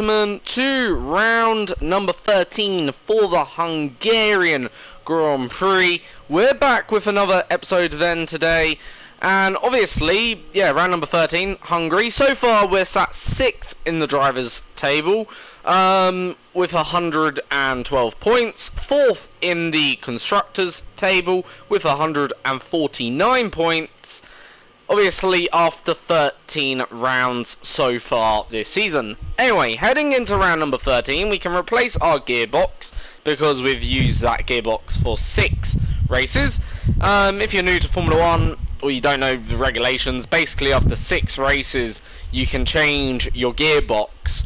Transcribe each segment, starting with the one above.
To round number 13 for the Hungarian Grand Prix. We're back with another episode then today, and obviously, yeah, round number 13, Hungary. So far we're sat 6th in the drivers' table with 112 points, 4th in the constructors' table with 149 points. Obviously, after 13 rounds so far this season. Anyway, heading into round number 13, we can replace our gearbox because we've used that gearbox for 6 races. If you're new to Formula 1 or you don't know the regulations, basically after 6 races, you can change your gearbox.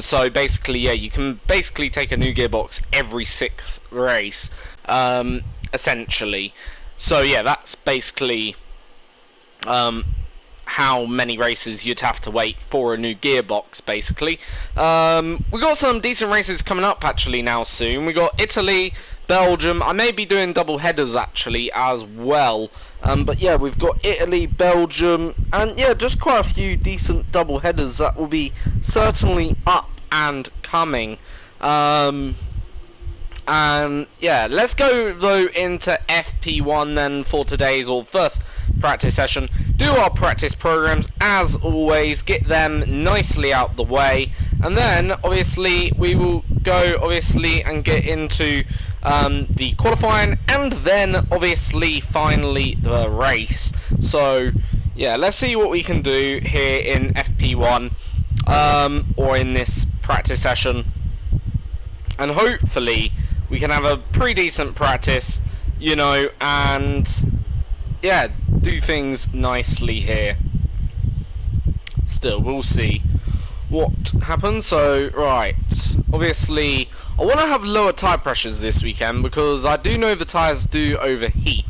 So basically, yeah, you can basically take a new gearbox every 6th race, essentially. So yeah, that's basically how many races you'd have to wait for a new gearbox, basically. We got some decent races coming up actually now soon. We got Italy, Belgium. I may be doing double headers actually as well. But yeah, we've got Italy, Belgium, and yeah, just quite a few decent double headers that will be certainly up and coming. And yeah, let's go though into FP1 then for today's first practice session. Do our practice programs as always, get them nicely out the way, and then obviously we will go and get into the qualifying, and then obviously finally the race. So yeah, let's see what we can do here in FP1 or in this practice session, and hopefully we can have a pretty decent practice, you know, and yeah, do things nicely here. Still, we'll see what happens. So, right, obviously, I want to have lower tyre pressures this weekend because I do know the tyres do overheat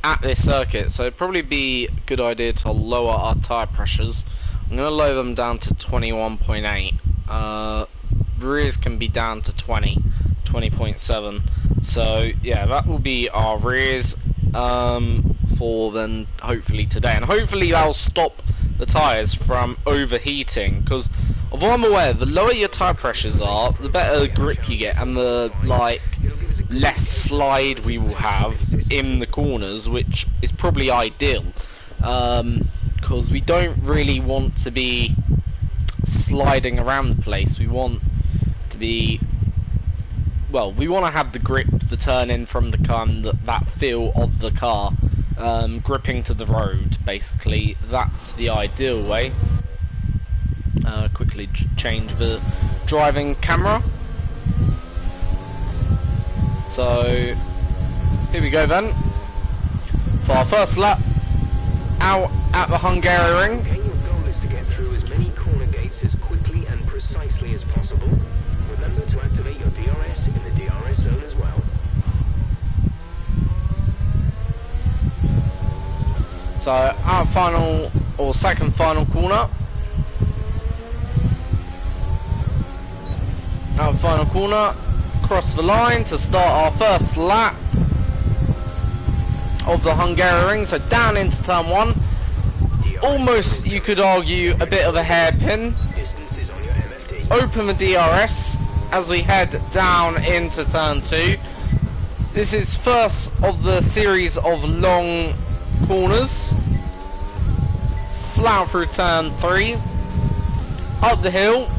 at this circuit, so it'd probably be a good idea to lower our tyre pressures. I'm going to lower them down to 21.8. Rears can be down to 20.7. So yeah, that will be our rears for then hopefully today, and hopefully that'll stop the tyres from overheating, because of what I'm aware, the lower your tyre pressures are, the better grip you get, and the less slide we will have in the corners, which is probably ideal, because we don't really want to be sliding around the place. We want to be, well, we want to have the grip, the turn in from the car, and that feel of the car, gripping to the road, basically. That's the ideal way. Quickly change the driving camera. So, here we go then. For our first lap, out at the Hungarian ring. Your goal is to get through as many corner gates as quickly and precisely as possible. Remember to activate your DRS in the DRS zone as well. So our final or second final corner. Our final corner, cross the line to start our first lap of the Hungarian ring. So down into turn 1. Almost, you could argue, a bit of a hairpin. Open the DRS as we head down into turn 2. This is first of the series of long corners. Flat through turn 3. Up the hill.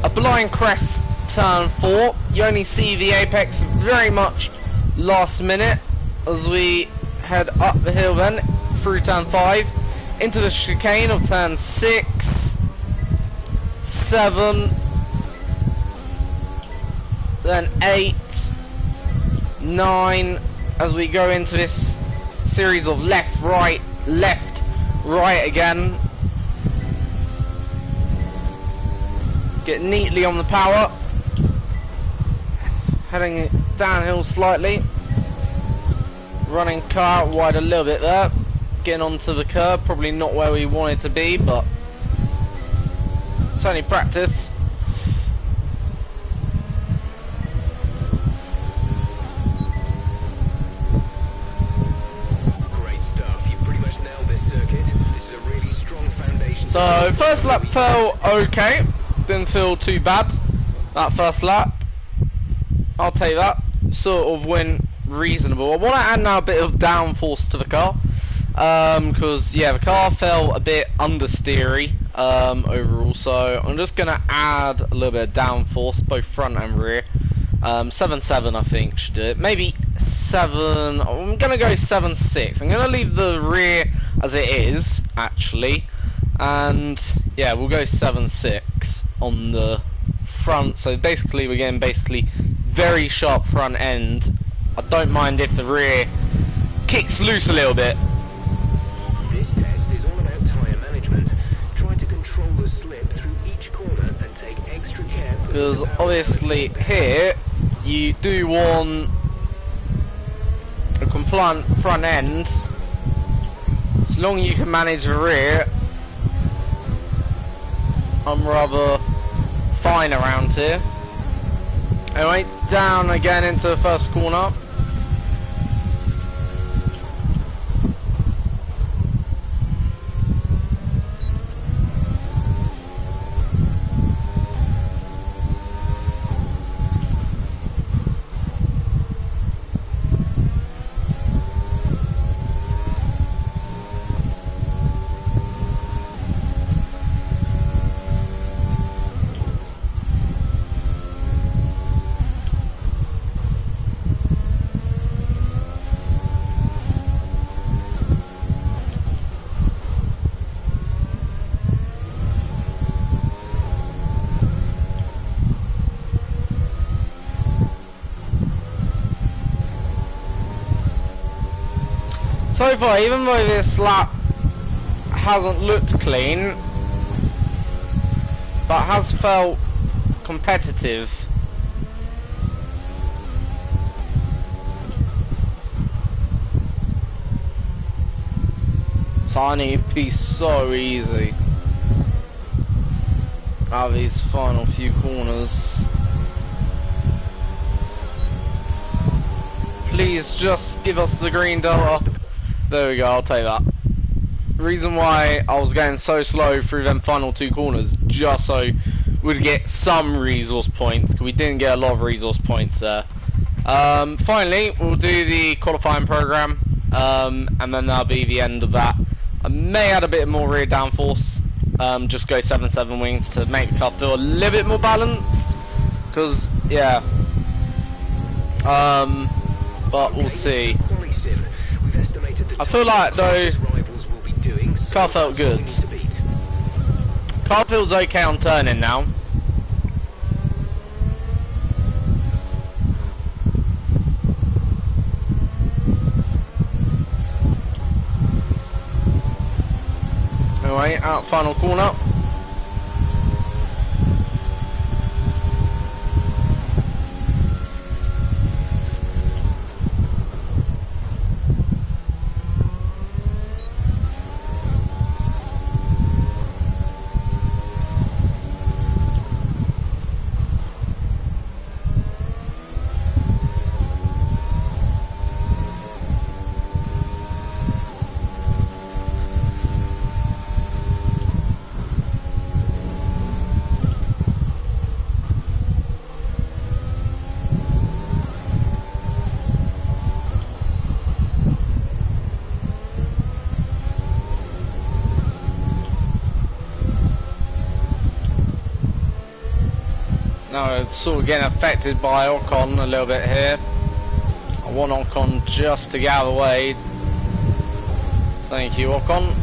A blind crest turn 4. You only see the apex very much last minute as we head up the hill then through turn 5. Into the chicane of turn 6. 7. Then 8, 9, as we go into this series of left, right again. Get neatly on the power. Heading downhill slightly. Running car out wide a little bit there. Getting onto the curb, probably not where we want it to be, but it's only practice. So first lap fell okay. didn't feel too bad that first lap. I'll take that. Sort of went reasonable. I want to add now a bit of downforce to the car. Because, yeah, the car felt a bit understeery overall. So I'm just going to add a little bit of downforce, both front and rear. 7.7 I think should do it. Maybe 7. I'm going to go 7.6. I'm going to leave the rear as it is, actually. And, yeah, we'll go 7.6 on the front. So basically we're getting very sharp front end. I don't mind if the rear kicks loose a little bit. This test is all about tyre management. Try to control the slip through each corner and take extra care. Because obviously here you do want a compliant front end. As long as you can manage the rear, I'm rather fine around here. Anyway, down again into the first corner. So far, even though this lap hasn't looked clean, but has felt competitive. Tiny piece so easy out of these final few corners. Please just give us the green delta. There we go, I'll take that. The reason why I was going so slow through them final two corners, just so we'd get some resource points, because we didn't get a lot of resource points there. Finally, we'll do the qualifying program, and then that'll be the end of that. I may add a bit more rear downforce, just go 7.7 wings to make the car feel a little bit more balanced, because, yeah. But we'll see. I feel like though, car felt good. Car feels okay on turning now. Anyway, out final corner. Now it's sort of getting affected by Ocon a little bit here. I want Ocon just to get out of the way. Thank you, Ocon.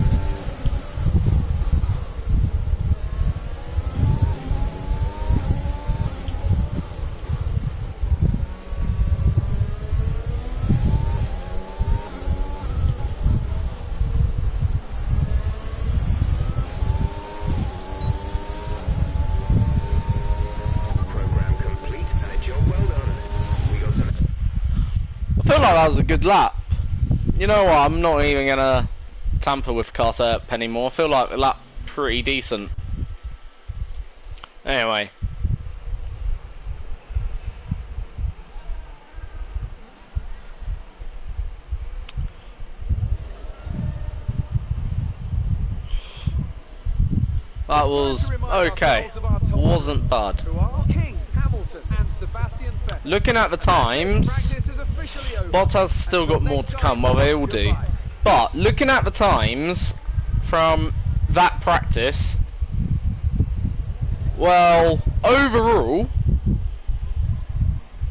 I feel like that was a good lap. You know what, I'm not even gonna tamper with car setup anymore. I feel like the lap pretty decent. Anyway. That was okay. wasn't bad. Who are King, Hamilton and Sebastian Vettel. Looking at the times, Practice is officially over. Bottas still got more to come. Well, they all do. But looking at the times from that practice, well, overall,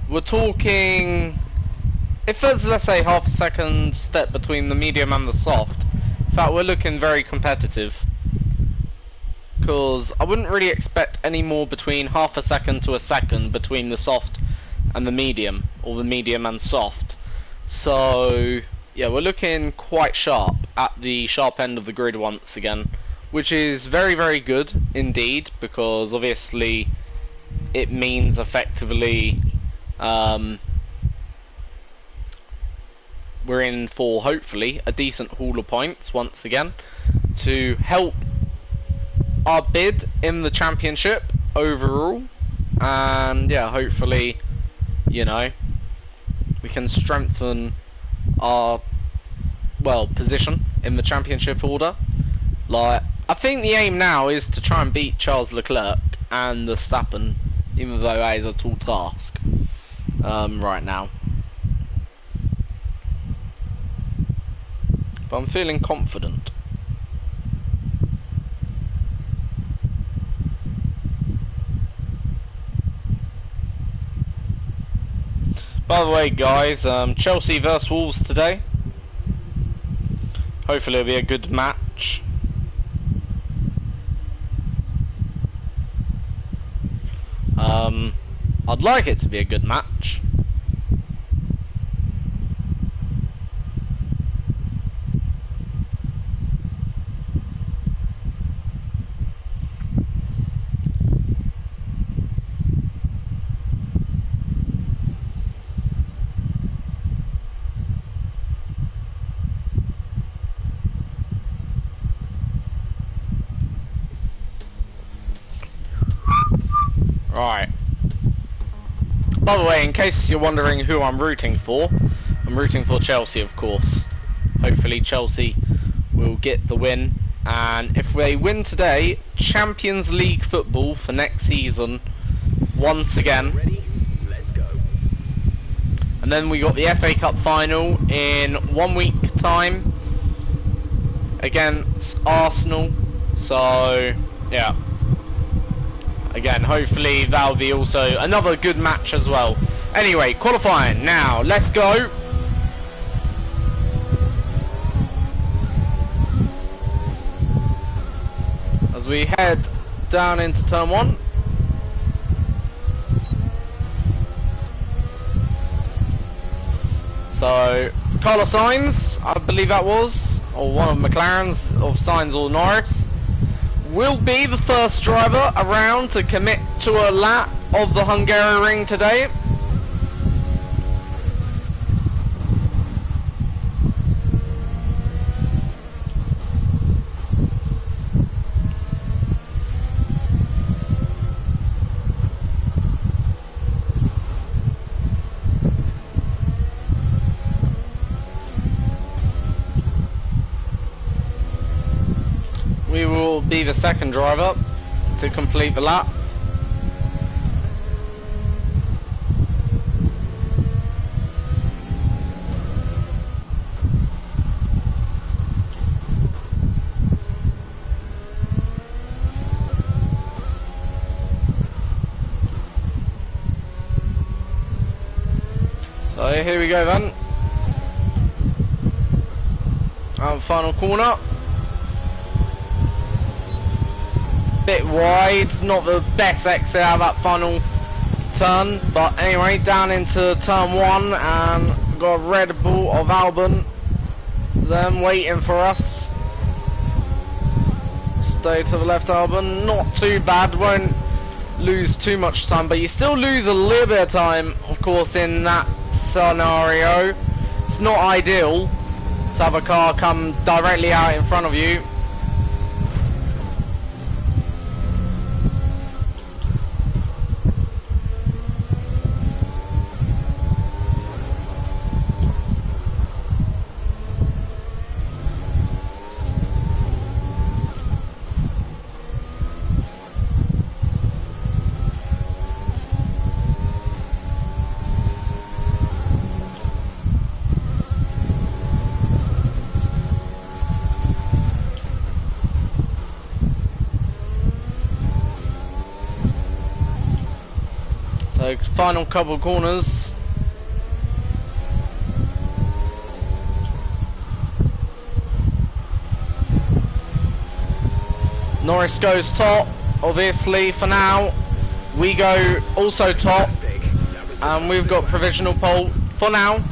we're talking, if there's, let's say, half a second step between the medium and the soft, in fact, we're looking very competitive. Because I wouldn't really expect any more between half a second to a second between the soft and the medium, or the medium and soft. So, yeah, we're looking quite sharp at the sharp end of the grid once again, which is very, very good indeed, because obviously it means effectively we're in for, hopefully, a decent haul of points once again to help our bid in the championship overall, and yeah, hopefully, you know, we can strengthen our, well, position in the championship order. Like, I think the aim now is to try and beat Charles Leclerc and Verstappen, even though that is a tall task right now. But I'm feeling confident. By the way, guys, Chelsea vs Wolves today. Hopefully it'll be a good match. I'd like it to be a good match. Right. By the way, in case you're wondering who I'm rooting for Chelsea, of course. Hopefully Chelsea will get the win, and if they win today, Champions League football for next season once again. Ready? Let's go. And then we got the FA Cup final in 1 week time against Arsenal. So yeah, again, hopefully that'll be also another good match as well. Anyway, qualifying now, let's go. As we head down into turn 1. So, Carlos Sainz, I believe that was, or one of McLaren's, of Sainz or Norris, will be the first driver around to commit to a lap of the Hungaroring today. We will be the second driver to complete the lap. So here we go then. Final corner. Bit wide, not the best exit out of that final turn, but anyway, down into turn 1, and got a Red Bull of Albon then waiting for us. Stay to the left, Albon, not too bad, won't lose too much time, but you still lose a little bit of time, of course, in that scenario. It's not ideal to have a car come directly out in front of you. So final couple corners. Norris goes top, obviously for now. We go also top, and we've got provisional pole for now.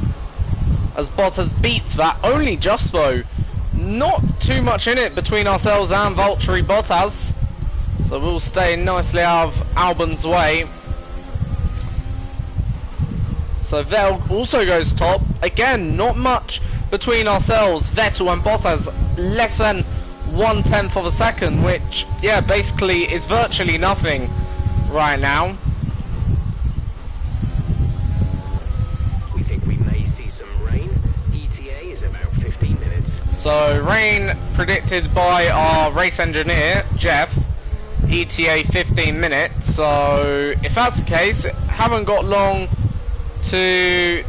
As Bottas beats that, only just though. Not too much in it between ourselves and Valtteri Bottas. So we'll stay nicely out of Albon's way. So Vettel also goes top. Again, not much between ourselves, Vettel and Bottas. Less than 1/10 of a second, which, yeah, basically is virtually nothing right now. We think we may see some rain. ETA is about 15 minutes. So rain predicted by our race engineer, Jeff. ETA 15 minutes. So if that's the case, haven't got long to,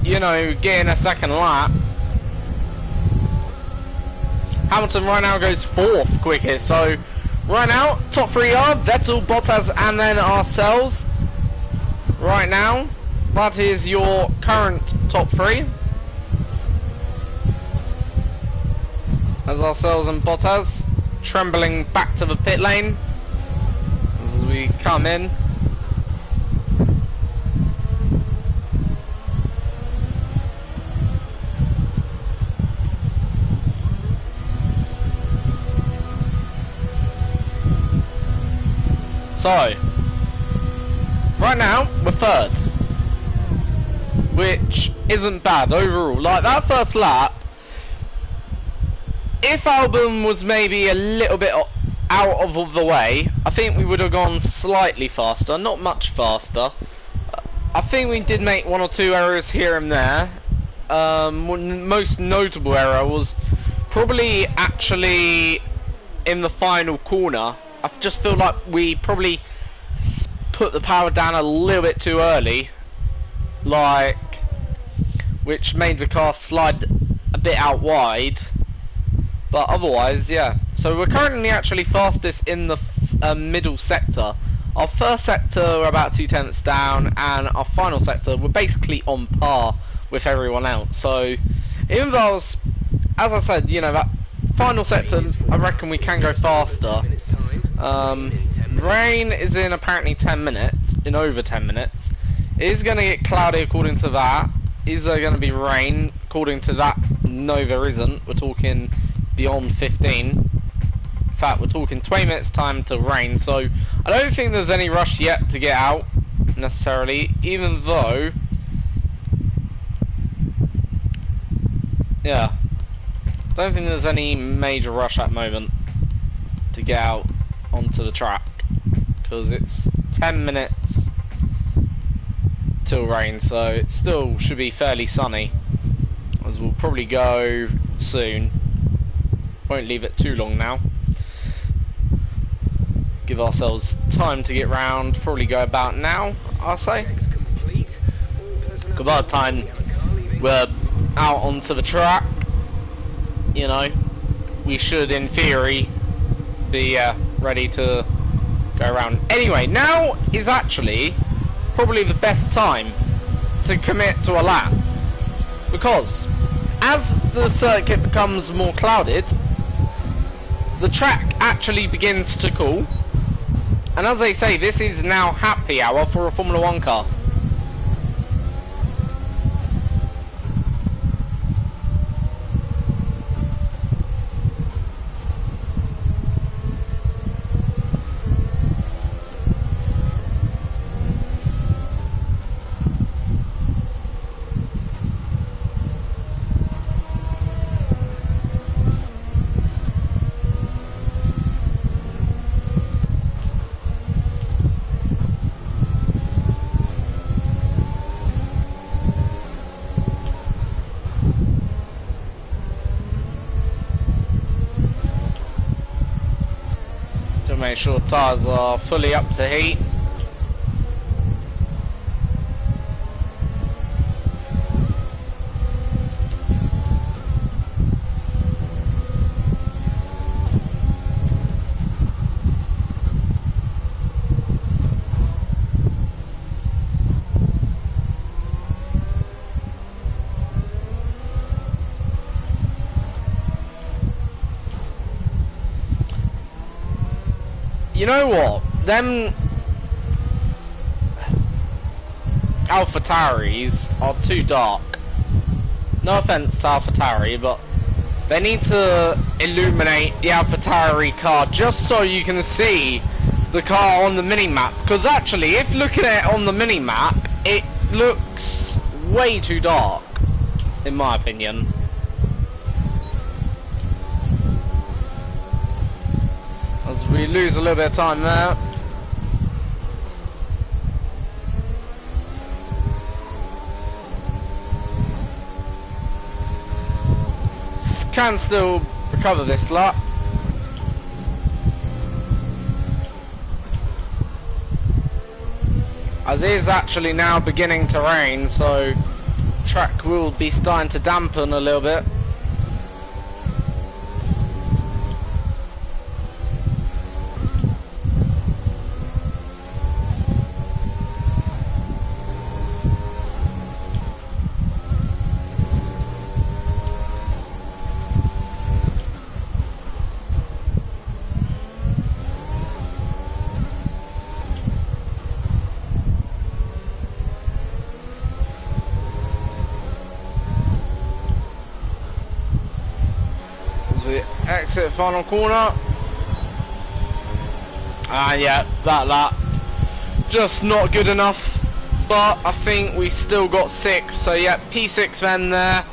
you know, get in a second lap. Hamilton right now goes 4th quickest. So right now, top 3 are Vettel, Bottas, and then ourselves. Right now, that is your current top 3. As ourselves and Bottas trembling back to the pit lane as we come in. So, right now, we're 3rd, which isn't bad overall. Like, that first lap, if Albon was maybe a little bit out of the way, I think we would have gone slightly faster, not much faster. I think we did make 1 or 2 errors here and there. Most notable error was probably actually in the final corner. I just feel like we probably put the power down a little bit too early, like, which made the car slide a bit out wide. But otherwise, yeah. So we're currently actually fastest in the middle sector. Our first sector we're about 2/10 down, and our final sector we're basically on par with everyone else. So even though I was, as I said, you know, that final sector, I reckon we can go faster. Rain is in apparently 10 minutes, in over 10 minutes. It is going to get cloudy according to that. Is there going to be rain according to that? No, there isn't. We're talking beyond 15. In fact, we're talking 20 minutes time to rain, so I don't think there's any rush yet to get out necessarily, even though, yeah, don't think there's any major rush at the moment to get out onto the track, because it's 10 minutes till rain, so it still should be fairly sunny, as we'll probably go soon. Won't leave it too long now. Give ourselves time to get round. Probably go about now, I'll say. About time we're out onto the track, you know, we should in theory be ready to go around. Anyway, now is actually probably the best time to commit to a lap, because as the circuit becomes more clouded, the track actually begins to cool, and as they say, this is now happy hour for a Formula 1 car. Make sure tyres are fully up to heat. you know what? Them AlphaTauris are too dark. No offense to AlphaTauri, but they need to illuminate the AlphaTauri car just so you can see the car on the mini-map. Because actually, if looking at it on the mini-map, it looks way too dark, in my opinion. As we lose a little bit of time there. Can still recover this lap. As it is actually now beginning to rain, so track will be starting to dampen a little bit. Exit final corner. Yeah, that lap just not good enough, but I think we still got 6, so yeah, P6 then there.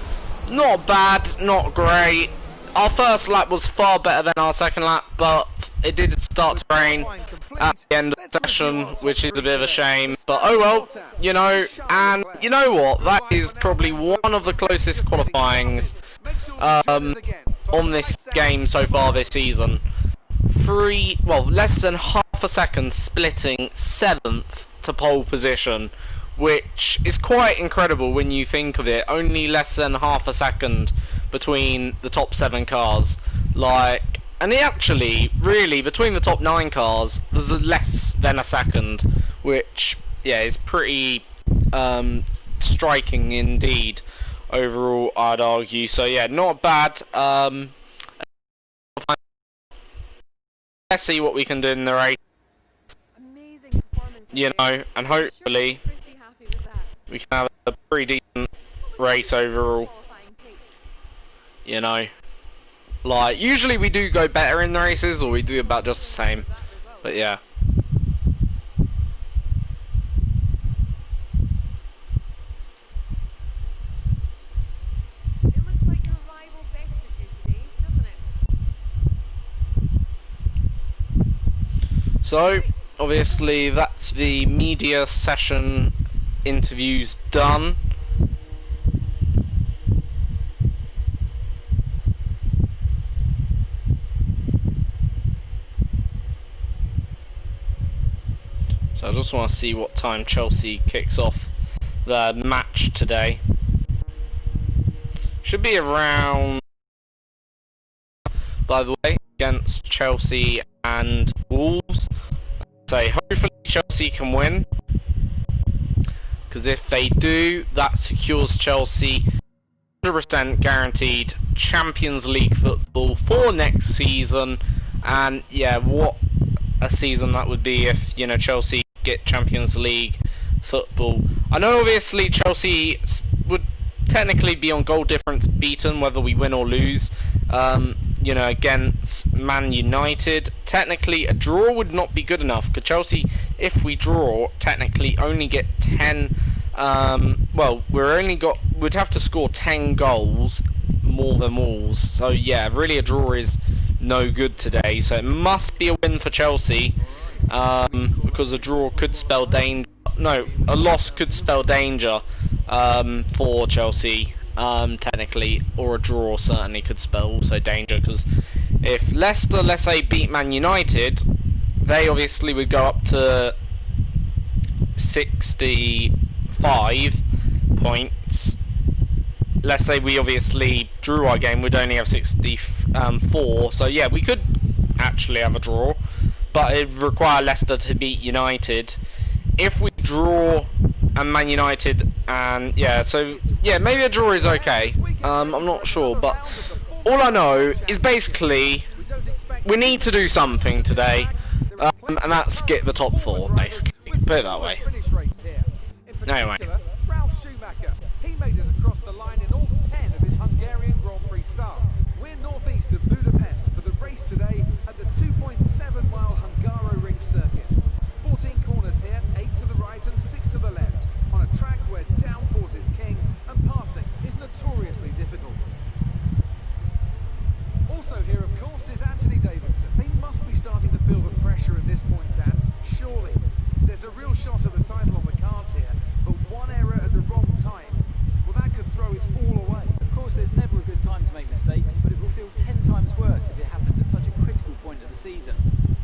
Not bad, not great. Our first lap was far better than our second lap, but it did start to rain at the end of the session, which is a bit of a shame, but oh well, you know. And you know what, that is probably one of the closest qualifyings on this game so far this season. Less than half a second splitting 7th to pole position, which is quite incredible when you think of it. Only less than half a second between the top 7 cars. Like, and it actually, really, between the top 9 cars, there's less than a second, which, yeah, is pretty striking indeed. Overall, I'd argue. So yeah, not bad. Let's see what we can do in the race. You know, and hopefully we can have a pretty decent race overall. You know, like usually we do go better in the races, or we do about just the same. But yeah. So, obviously, that's the media session interviews done. So I just want to see what time Chelsea kicks off the match today. Should be around, by the way, against Chelsea and Wolves. So hopefully Chelsea can win, because if they do, that secures Chelsea 100% guaranteed Champions League football for next season. And yeah, what a season that would be if, you know, Chelsea get Champions League football. I know obviously Chelsea would technically be on goal difference beaten whether we win or lose. You know, against Man United, technically a draw would not be good enough, because Chelsea, if we draw, technically only get 10. Well, we'd have to score 10 goals more than Wolves. So yeah, really a draw is no good today. So it must be a win for Chelsea, because a draw could spell danger. No, a loss could spell danger for Chelsea. Technically, or a draw certainly could spell also danger, because if Leicester, let's say, beat Man United, they obviously would go up to 65 points. Let's say we obviously drew our game, we'd only have 64, so yeah, we could actually have a draw, but it would require Leicester to beat United. If we draw and Man United, and yeah, so yeah, maybe a draw is okay. I'm not sure, but all I know is basically we need to do something today. and that's get the top 4, basically. Put it that way. Anyway. Ralph Schumacher, he made it across the line in all 10 of his Hungarian Grand Prix starts. We're northeast of Budapest for the race today at the 2.7-mile Hungaroring circuit. 14 corners here, 8 to the right and 6 to the left, on a track where downforce is king and passing is notoriously difficult. Also here, of course, is Anthony Davidson. They must be starting to feel the pressure at this point, and surely there's a real shot at the title on the cards here, but one error at the wrong time, well, that could throw it all away. Of course, there's never a good time to make mistakes, but it will feel 10 times worse if it happens at such a critical point of the season.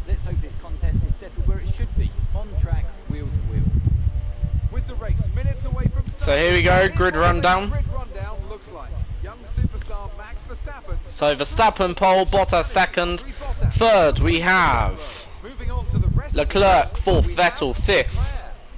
Let's hope this contest is settled where it should be, on track, wheel to wheel. With the race minutes away from start, So here we go, grid rundown. Grid rundown looks like young superstar Max Verstappen. So Verstappen pole, Bottas second. Third we have Moving on to the rest Leclerc, fourth, we have Vettel fifth.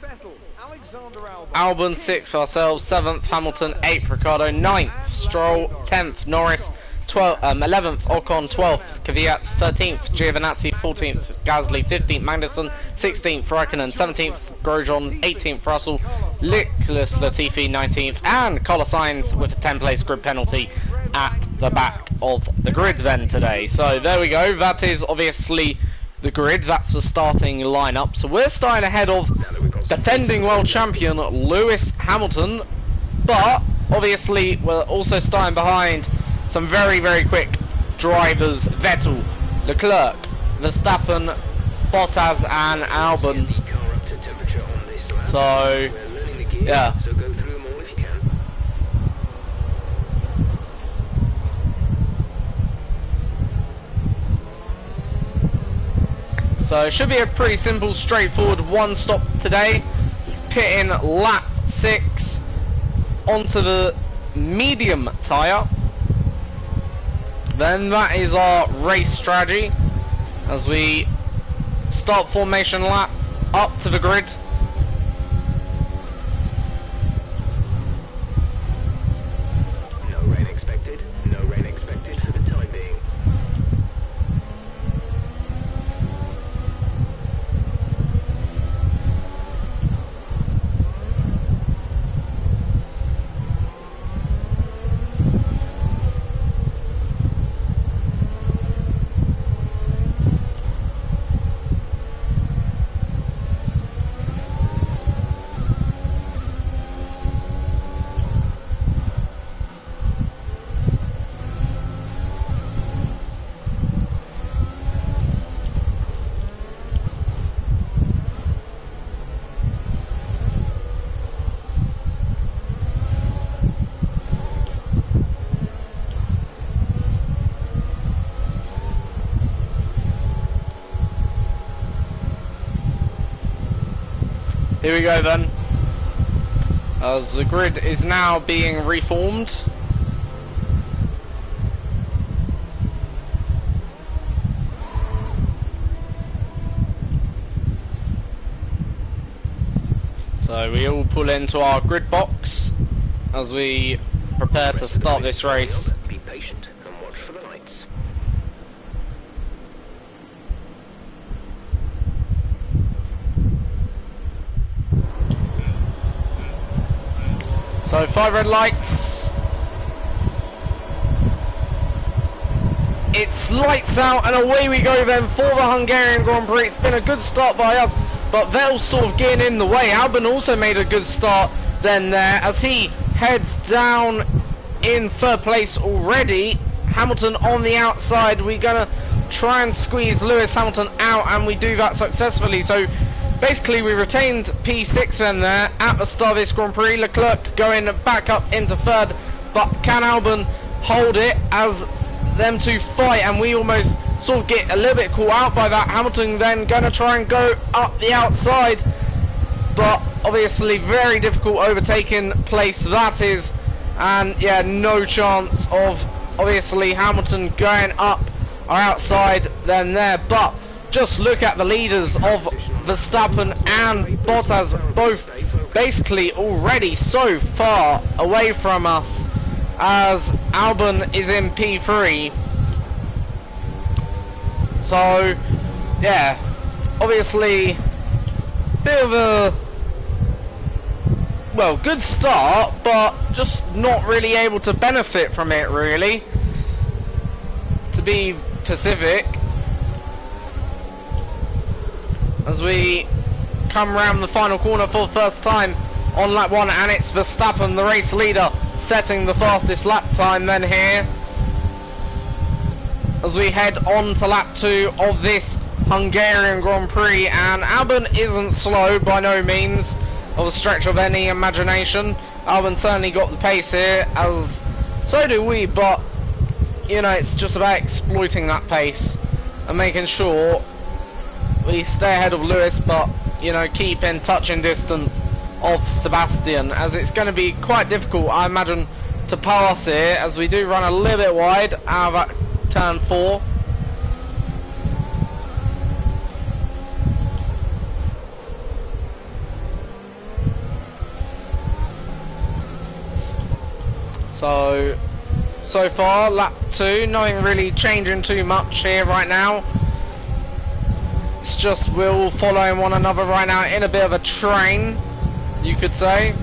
Vettel, Alexander Albon sixth, ourselves seventh, Hamilton eighth, Ricciardo ninth, Stroll 10th, Norris 11th, Ocon 12th, Kvyat 13th, Giovinazzi 14th, Gasly 15th, Magnussen 16th, Raikkonen 17th, Grosjean 18th, Russell, Nicholas Latifi 19th, and Carlos Sainz with a 10th-place grid penalty at the back of the grid then today. So there we go, that is obviously the grid, that's the starting lineup. So we're starting ahead of defending world champion Lewis Hamilton, but obviously we're also starting behind some very, very quick drivers: Vettel, Leclerc, Verstappen, Bottas and Albon. So, yeah. So go through them all if you can. So it should be a pretty simple, straightforward one stop today. Pitting lap 6 onto the medium tyre. Then that is our race strategy as we start formation lap up to the grid. No rain expected. No rain expected for the time being. Here we go then, as the grid is now being reformed. So we all pull into our grid box as we prepare to start this race. Be patient and watch for the lights. So 5 red lights. It's lights out and away we go then for the Hungarian Grand Prix. It's been a good start by us, but Vettel's sort of getting in the way. Albon also made a good start then there as he heads down in third place already. Hamilton on the outside. We're gonna try and squeeze Lewis Hamilton out, and we do that successfully. So basically we retained P6 then there at the start of this Grand Prix. Leclerc going back up into third, but can Albon hold it as them two fight, and we almost sort of get a little bit caught out by that. Hamilton then going to try and go up the outside, but obviously very difficult overtaking place that is, and yeah, no chance of obviously Hamilton going up our outside then there. But just look at the leaders of Verstappen and Bottas, both basically already so far away from us, as Albon is in P3. So yeah, obviously, bit of a, well, good start, but just not really able to benefit from it, really, to be Pacific. As we come round the final corner for the first time on lap 1, and it's Verstappen, the race leader, setting the fastest lap time then here. As we head on to lap 2 of this Hungarian Grand Prix, and Albon isn't slow by no means of a stretch of any imagination. Albon certainly got the pace here, as so do we, but you know, it's just about exploiting that pace and making sure we stay ahead of Lewis, but you know, keep in touching distance of Sebastian, as it's going to be quite difficult, I imagine, to pass here, as we do run a little bit wide out of turn 4. So far, lap 2, nothing really changing too much here right now. It's just we're all following one another right now in a bit of a train, you could say.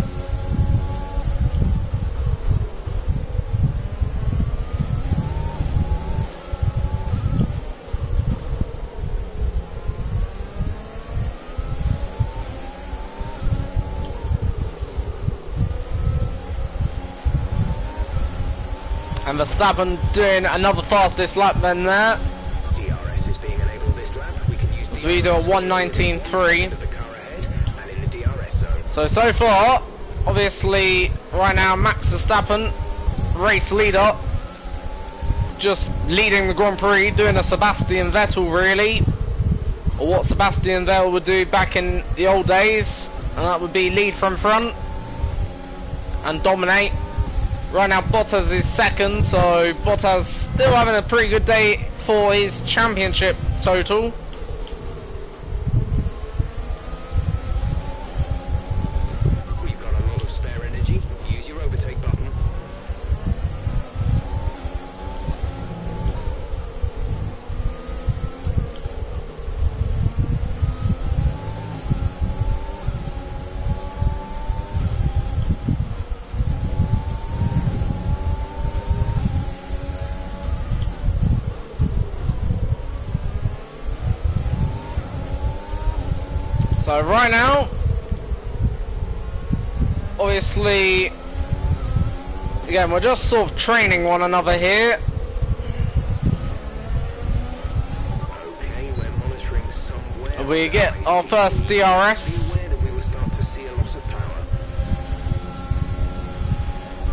And Verstappen doing another fastest lap then there. DRS is being enabled this lap. We can use So we do a 1:19.3. So far, obviously, right now Max Verstappen, race leader, just leading the Grand Prix, doing a Sebastian Vettel really, or what Sebastian Vettel would do back in the old days, and that would be lead from front and dominate. Right now Bottas is second, so Bottas still having a pretty good day for his championship total. We've got a lot of spare energy. Use your overtake button. So right now, obviously, again, we're just sort of training one another here. Okay, we're monitoring somewhere. We get our first DRS. Beware that we will start to see a loss of power.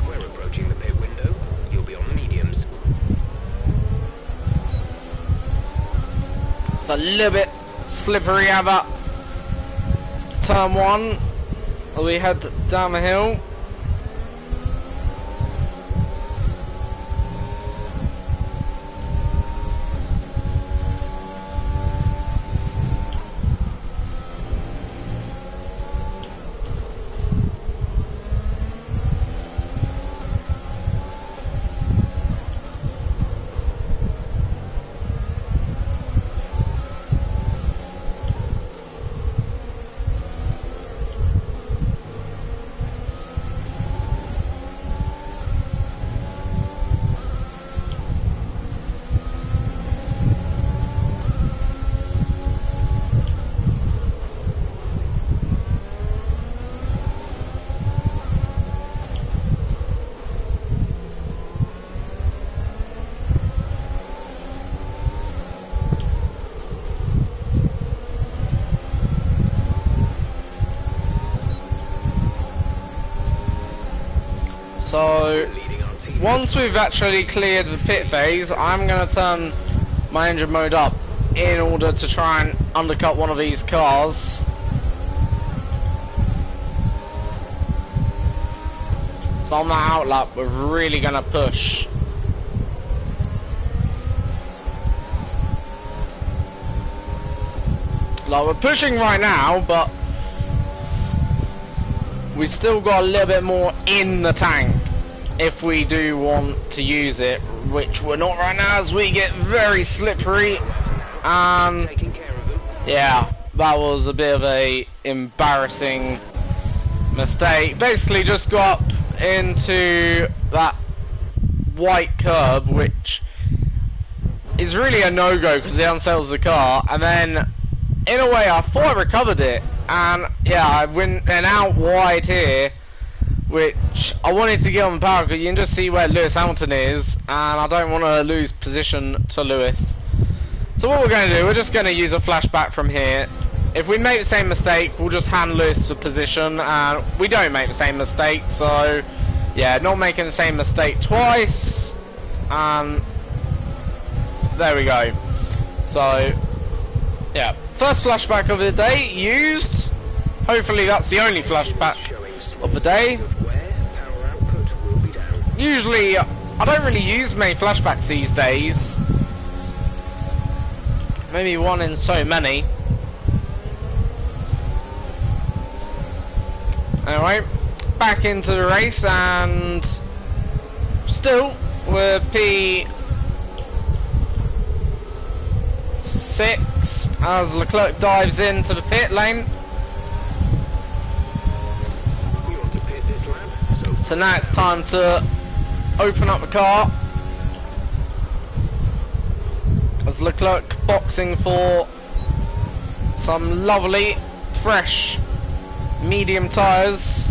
We're approaching the pit window. You'll be on the mediums. It's a little bit slippery out of turn 1. We head down the hill. So once we've actually cleared the pit phase, I'm going to turn my engine mode up in order to try and undercut one of these cars. So on that outlap, we're really going to push. Like, we're pushing right now, but we still got a little bit more in the tank if we do want to use it, which we're not right now, as we get very slippery. Yeah. that was a bit of a embarrassing mistake. Basically just got up into that white curb, which is really a no-go because it unsettles the car, and then in a way I thought I recovered it, and yeah, I went and out wide here, which I wanted to get on the power because you can just see where Lewis Hamilton is, and I don't want to lose position to Lewis. So what we're going to do, we're just going to use a flashback from here. If we make the same mistake, we'll just hand Lewis the position, and we don't make the same mistake, so yeah, not making the same mistake twice, and there we go. So yeah, first flashback of the day used. Hopefully that's the only flashback of the day. Usually I don't really use many flashbacks these days, maybe one in so many. Anyway, back into the race, and still we're P6 as Leclerc dives into the pit lane. We want to pit this lap, So now it's time to open up the car as Leclerc boxing for some lovely fresh medium tyres.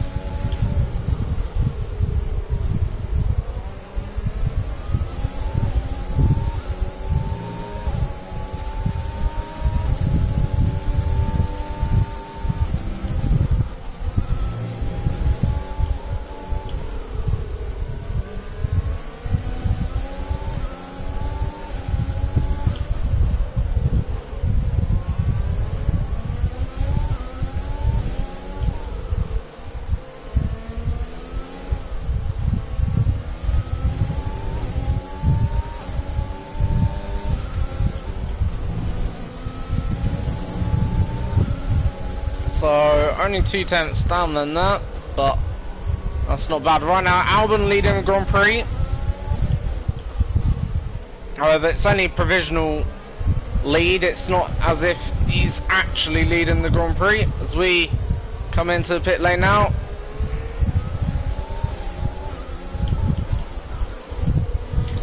So only 2 tenths down than that, but that's not bad. Right now Albon leading the Grand Prix. However, it's only provisional lead. It's not as if he's actually leading the Grand Prix. As we come into the pit lane now.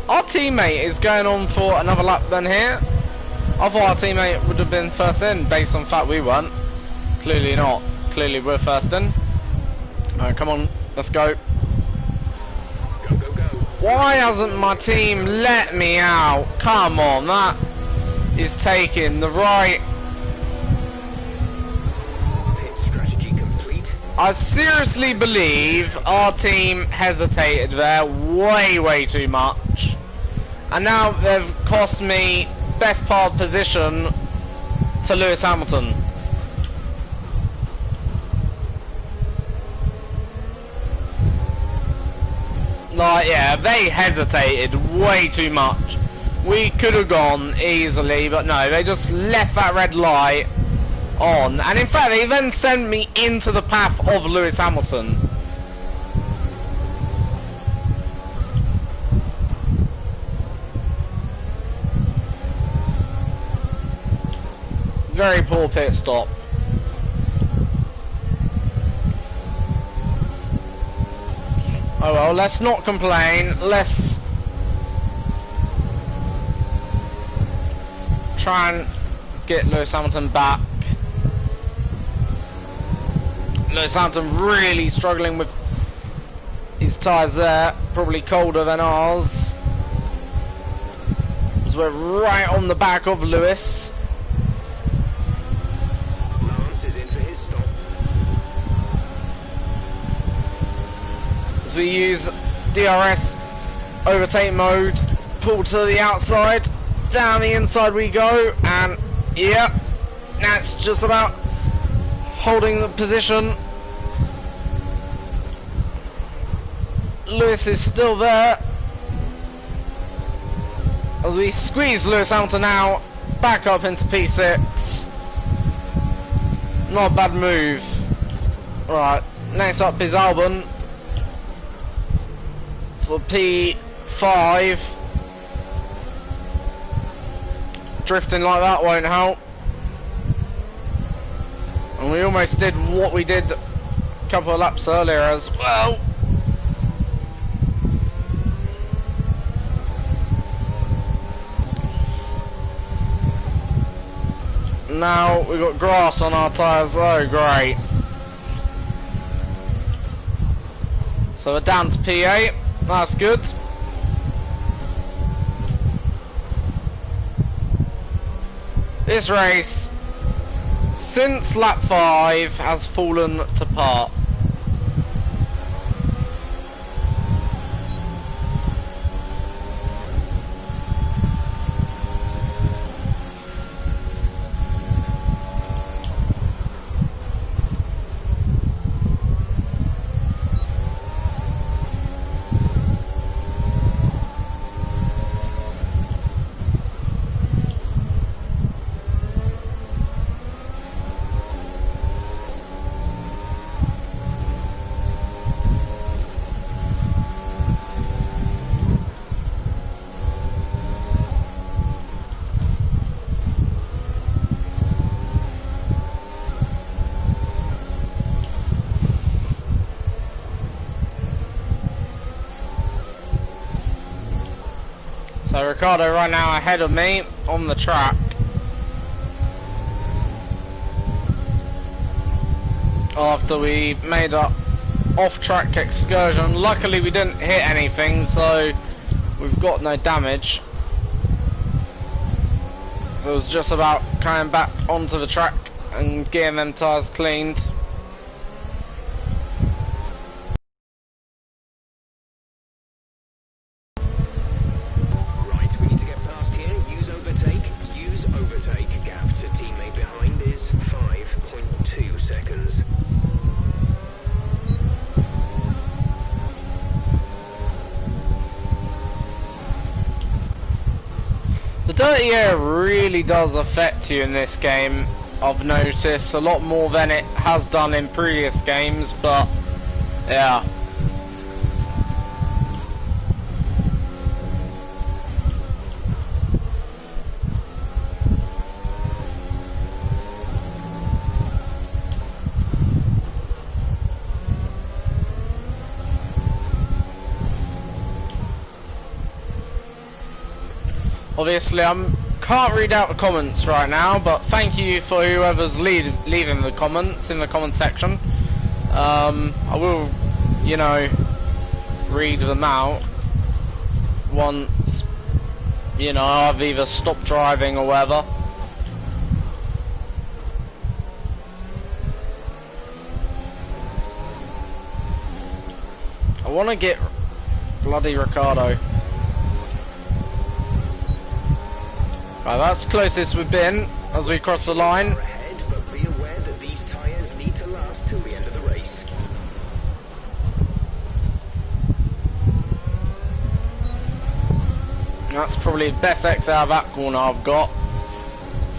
Our teammate is going on for another lap then here. I thought our teammate would have been first in based on the fact we weren't. Clearly not. Clearly we're first in. Alright, come on, let's go. Go, go, go. Why hasn't my team let me out? Come on, that is taking the right. Pit strategy complete. I seriously believe our team hesitated there way too much. And now they've cost me best part of position to Lewis Hamilton. Like, yeah, they hesitated way too much. We could have gone easily, but no, they just left that red light on. And in fact, they then sent me into the path of Lewis Hamilton. Very poor pit stop. Oh well, let's not complain. Let's try and get Lewis Hamilton back. Lewis Hamilton really struggling with his tyres there. Probably colder than ours. As we're right on the back of Lewis. Lance is in for his stop. We use DRS overtake mode, pull to the outside, down the inside we go, and yeah, now it's just about holding the position. Lewis is still there as we squeeze Lewis Hamilton out, back up into P6. Not a bad move. Right, next up is Albon for P5. Drifting like that won't help. And we almost did what we did a couple of laps earlier as well. Now we've got grass on our tyres. Oh, great. So we're down to P8. That's good. This race, since lap 5, has fallen to part. So Ricardo right now ahead of me on the track. After we made an off-track excursion, luckily we didn't hit anything, so we've got no damage. It was just about coming back onto the track and getting them tyres cleaned. Gap to teammate behind is 5.2 seconds. The dirty air really does affect you in this game, I've noticed, a lot more than it has done in previous games, but yeah. Obviously, I can't read out the comments right now, but thank you for whoever's leaving the comments in the comment section. I will, you know, read them out once, you know, I've either stopped driving or whatever. I want to get bloody Ricardo. Right, that's the closest we've been as we cross the line. Ahead, but be aware that these tyres need to last till the end of the race. That's probably the best exit out of that corner I've got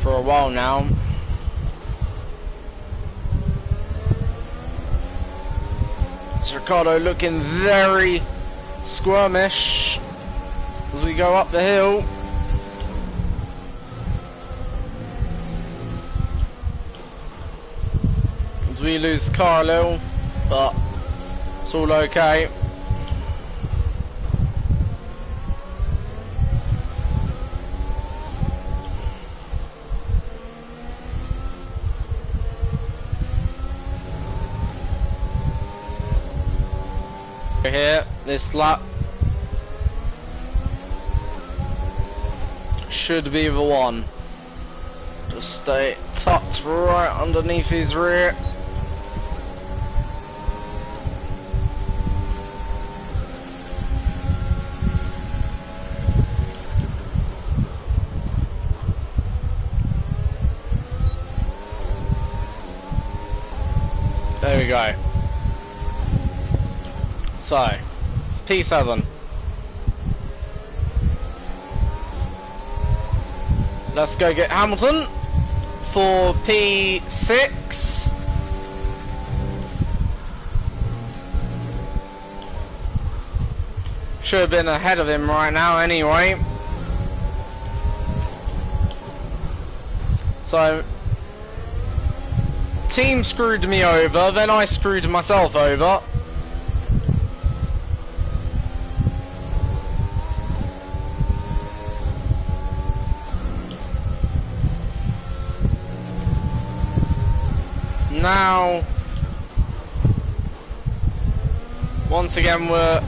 for a while now. It's Ricardo looking very squirmish as we go up the hill. We lose car a little, but it's all okay. Here, this lap should be the one. Just stay tucked right underneath his rear. There we go. So, P7. Let's go get Hamilton for P6. Should have been ahead of him right now anyway. So, team screwed me over, then I screwed myself over. Now, once again, we're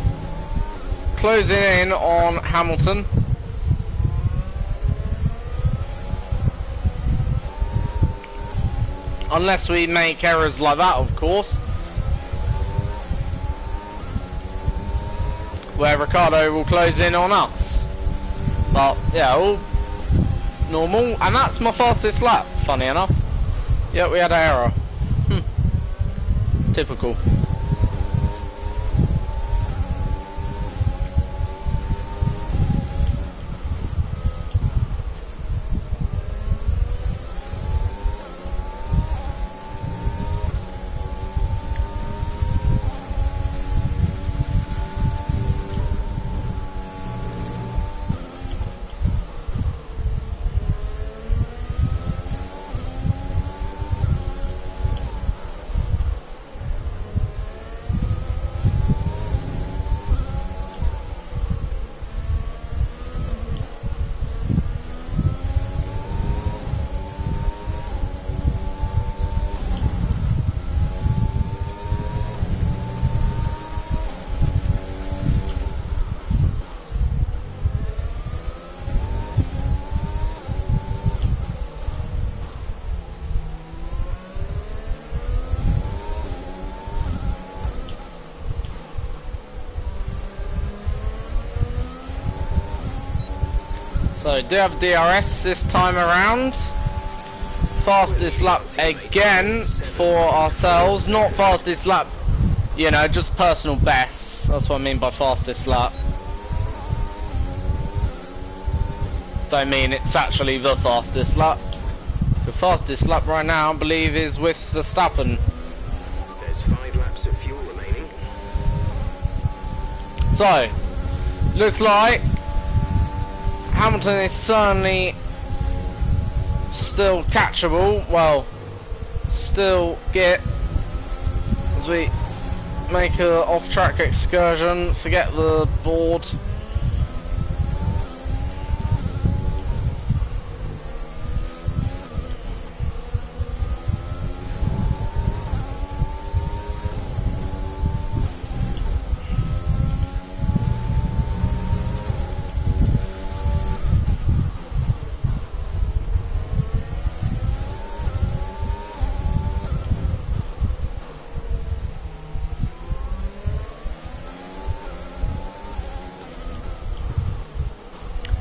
closing in on Hamilton. Unless we make errors like that, of course. Where Ricardo will close in on us. But, yeah, all normal. And that's my fastest lap, funny enough. Yeah, we had an error. Typical. So, do have DRS this time around. Fastest lap again for ourselves. Not fastest lap, you know, just personal best. That's what I mean by fastest lap. Don't mean it's actually the fastest lap. The fastest lap right now, I believe, is with Verstappen. There's 5 laps of fuel remaining. So, looks like Hamilton is certainly still catchable. Well, still get as we make a off-track excursion. Forget the board.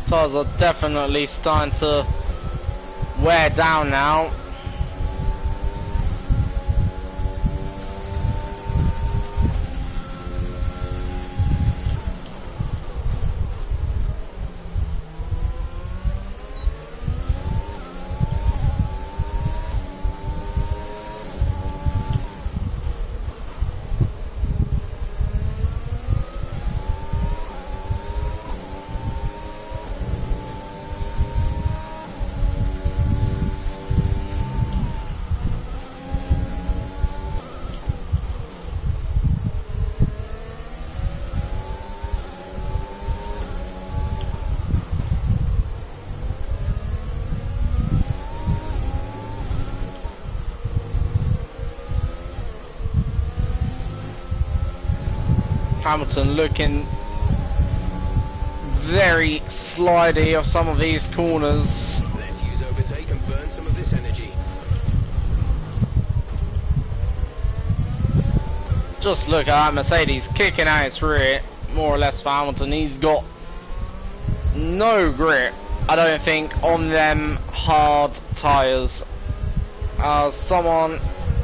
Tires are definitely starting to wear down now. Hamilton looking very slidey of some of these corners. Let's use overtake and burn some of this energy. Just look at that Mercedes kicking out its rear, more or less, for Hamilton. He's got no grip, I don't think, on them hard tyres. Someone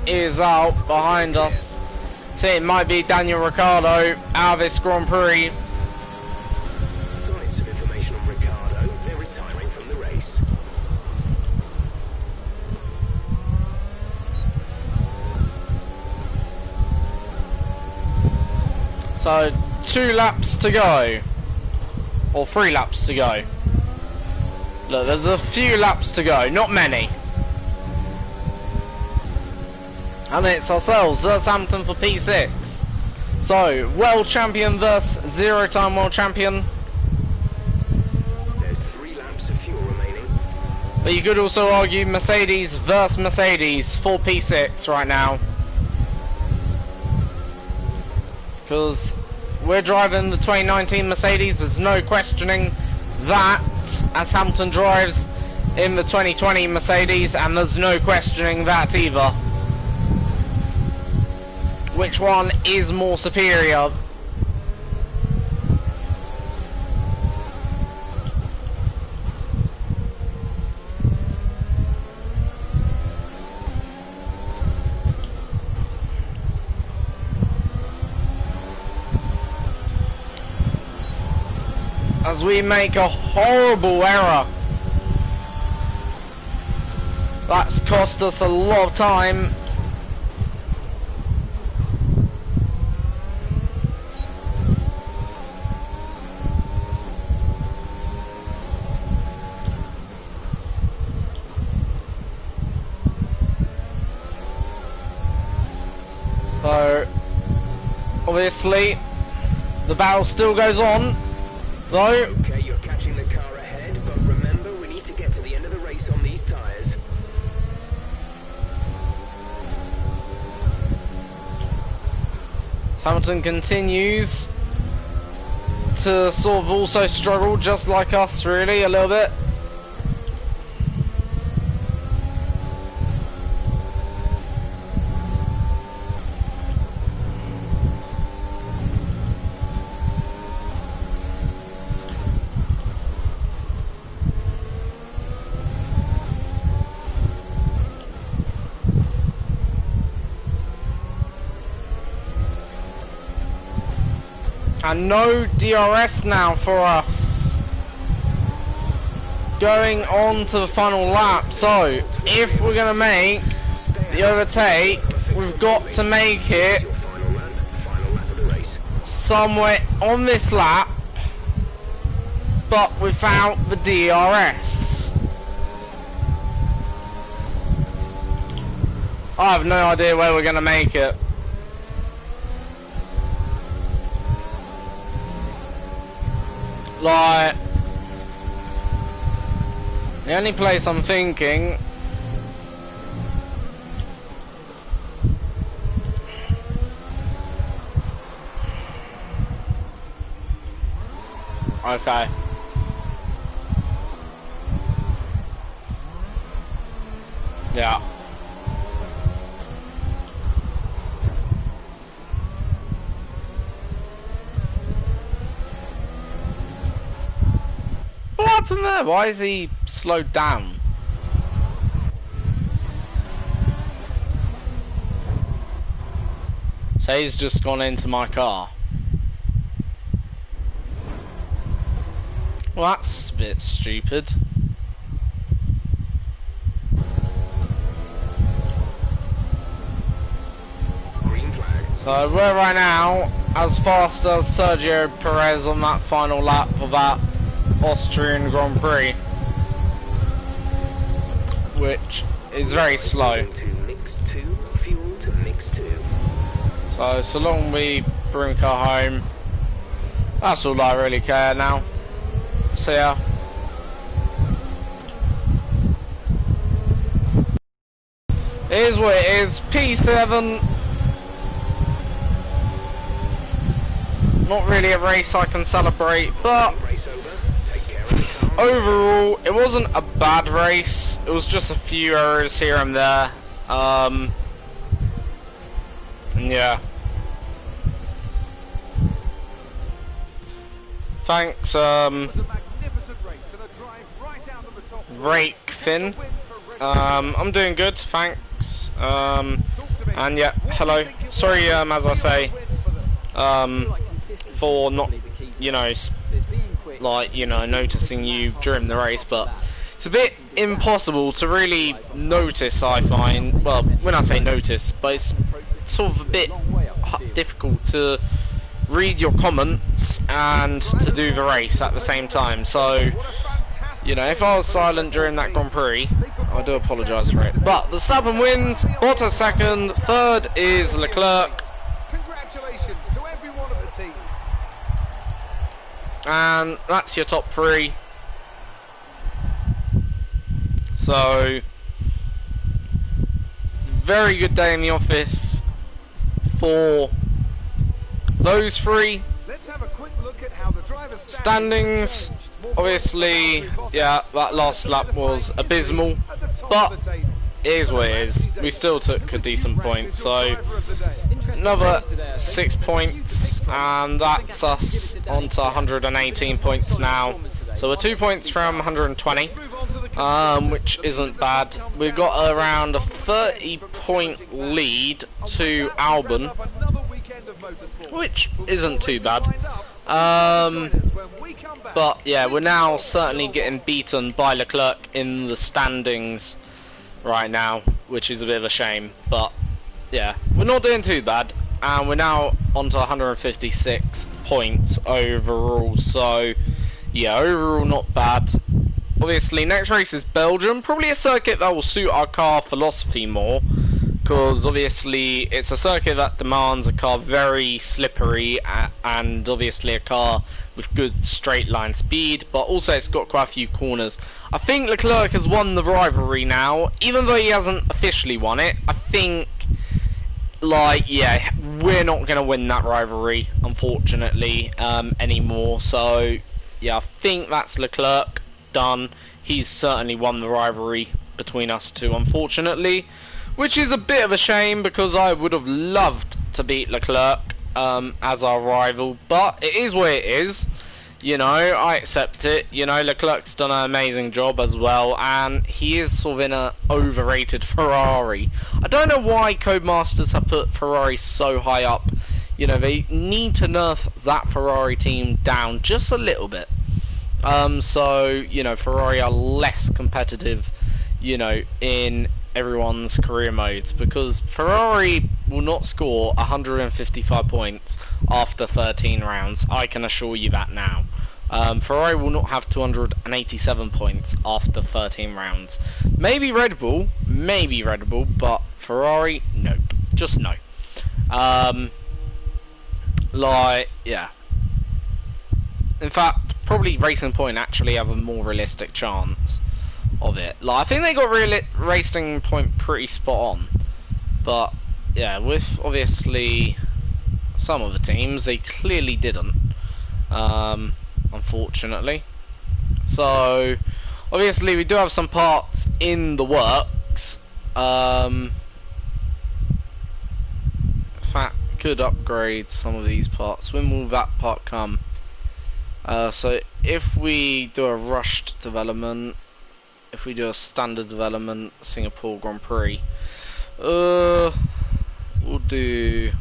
is out behind us. I think it might be Daniel Ricciardo out of this Grand Prix. Got some information on Ricciardo. They're retiring from the race. So 2 laps to go, or 3 laps to go. Look, there's a few laps to go, not many. And it's ourselves, Lewis Hamilton for P6. So, world champion versus zero-time world champion. There's 3 laps of fuel remaining. But you could also argue Mercedes versus Mercedes for P6 right now. Because we're driving the 2019 Mercedes, there's no questioning that, as Hamilton drives in the 2020 Mercedes, and there's no questioning that either. Which one is more superior? As we make a horrible error. That's cost us a lot of time. So, obviously, the battle still goes on, though. Okay, you're catching the car ahead, but remember, we need to get to the end of the race on these tyres. Hamilton continues to sort of also struggle, just like us, really, a little bit. And no DRS now for us. Going on to the final lap. So, if we're going to make the overtake, we've got to make it somewhere on this lap, but without the DRS. I have no idea where we're going to make it. Like, the only place I'm thinking okay. Yeah. What happened there? Why is he slowed down? So he's just gone into my car. Well, that's a bit stupid. Green flag. So we're right now as fast as Sergio Perez on that final lap of that Austrian Grand Prix, which is very slow. To mix 2, fuel to mix 2. So long we bring her home, that's all I really care now. So yeah. It is what it is. P7. Not really a race I can celebrate, but overall, it wasn't a bad race. It was just a few errors here and there. Yeah. Thanks, Rake Finn. I'm doing good, thanks. And yeah, hello. Sorry, as I say, for not, noticing you during the race, but it's a bit impossible to really notice, I find. Well, when I say notice, but it's sort of a bit difficult to read your comments and to do the race at the same time. So You know, if I was silent during that Grand Prix, I do apologise for it. But Verstappen wins, Bottas second, third is Leclerc. Congratulations to everyone at the team. And that's your top three. So, very good day in the office for those three. Let's have a quick look at how the driver's Standings, obviously, yeah, that last lap was abysmal, but it is what it is. We still took a decent point, so another 6 points, and that's us onto 118 points now. So we're 2 points from 120, which isn't bad. We've got around a 30-point lead to Albon, which isn't too bad. But yeah, we're now certainly getting beaten by Leclerc in the standings right now, which is a bit of a shame. But yeah, we're not doing too bad, and we're now onto 156 points overall. So yeah, overall not bad. Obviously, next race is Belgium, probably a circuit that will suit our car philosophy more, because obviously it's a circuit that demands a car very slippery and obviously a car with good straight line speed, but also it's got quite a few corners. I think Leclerc has won the rivalry now, even though he hasn't officially won it. I think, like, yeah, we're not going to win that rivalry, unfortunately, anymore. So yeah, I think that's Leclerc done. He's certainly won the rivalry between us two, unfortunately, which is a bit of a shame because I would have loved to beat Leclerc as our rival, but it is what it is. You know, I accept it. You know, Leclerc's done an amazing job as well, and he is sort of in an overrated Ferrari. I don't know why Codemasters have put Ferrari so high up. You know, they need to nerf that Ferrari team down just a little bit. So, you know, Ferrari are less competitive, you know, in everyone's career modes, because Ferrari will not score 155 points after 13 rounds. I can assure you that now. Ferrari will not have 287 points after 13 rounds. Maybe Red Bull, but Ferrari, nope, just no. Like, yeah. In fact, probably Racing Point actually have a more realistic chance of it. Like, I think they got Racing Point pretty spot on, but yeah, with obviously some of the teams, they clearly didn't, unfortunately. So obviously we do have some parts in the works. In fact, could upgrade some of these parts. When will that part come? So if we do a rushed development, if we do a standard development, Singapore Grand Prix, we'll do,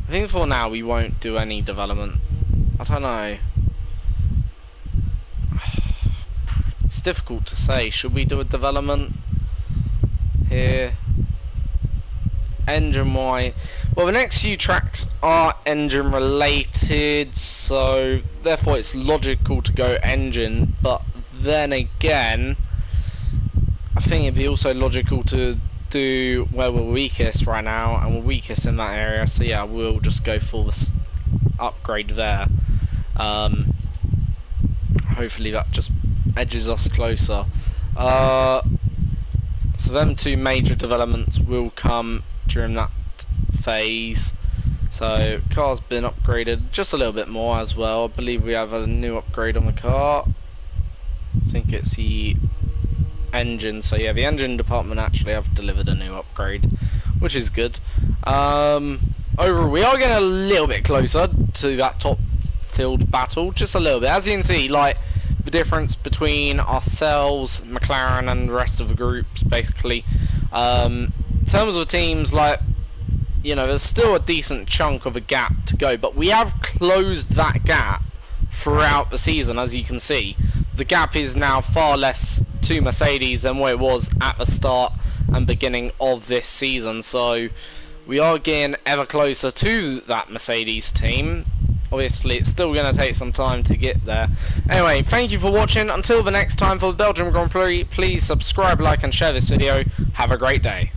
I think for now we won't do any development. I don't know. It's difficult to say. Should we do a development here? Engine wise, well, the next few tracks are engine related, so therefore it's logical to go engine, but then again I think it'd be also logical to do where we're weakest right now, and we're weakest in that area, so yeah, we'll just go for the upgrade there. Hopefully that just edges us closer. So them two major developments will come during that phase. So car's been upgraded just a little bit more as well. I believe we have a new upgrade on the car. I think it's the engine. So yeah, the engine department actually have delivered a new upgrade, which is good. Overall, we are getting a little bit closer to that top field battle, just a little bit. As you can see, like, the difference between ourselves, McLaren, and the rest of the groups, basically. In terms of teams, like, you know, there's still a decent chunk of a gap to go, but we have closed that gap throughout the season, as you can see. The gap is now far less to Mercedes than what it was at the start and beginning of this season, so we are getting ever closer to that Mercedes team. obviously it's still going to take some time to get there. Anyway, thank you for watching. Until the next time for the Belgium Grand Prix, please subscribe, like and share this video. Have a great day.